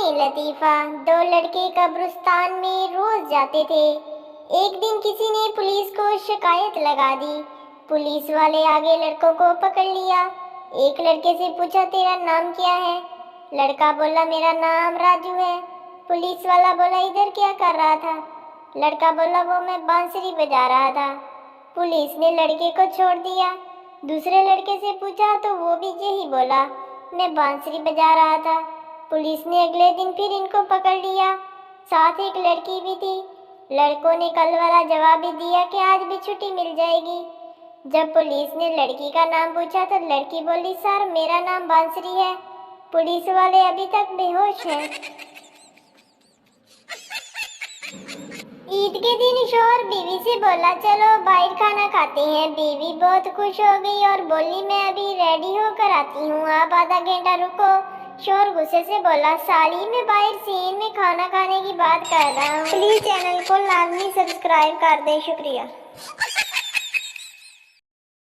कहानी लतीफ़ा। दो लड़के कब्रिस्तान में रोज जाते थे। एक दिन किसी ने पुलिस को शिकायत लगा दी। पुलिस वाले आगे लड़कों को पकड़ लिया। एक लड़के से पूछा, तेरा नाम क्या है? लड़का बोला, मेरा नाम राजू है। पुलिस वाला बोला, इधर क्या कर रहा था? लड़का बोला, वो मैं बांसुरी बजा रहा था। पुलिस ने लड़के को छोड़ दिया। दूसरे लड़के से पूछा तो वो भी यही बोला, मैं बांसुरी बजा रहा था। पुलिस ने अगले दिन फिर इनको पकड़ लिया। साथ एक लड़की भी थी। लड़कों ने कल वाला जवाब भी दिया कि आज भी छुट्टी मिल जाएगी। जब पुलिस ने लड़की का नाम पूछा तो लड़की बोली, सर मेरा नाम बांसुरी है। पुलिस वाले अभी तक बेहोश हैं। ईद के दिन शौहर बीवी से बोला, चलो बाहर खाना खाते हैं। बीवी बहुत खुश हो गई और बोली, मैं अभी रेडी होकर आती हूँ, आप आधा घंटा रुको। शौहर गुस्से से बोला, साली मैं बाहर सीन में खाना खाने की बात कर रहा हूँ। प्लीज चैनल को लाजमी सब्सक्राइब कर दे, शुक्रिया।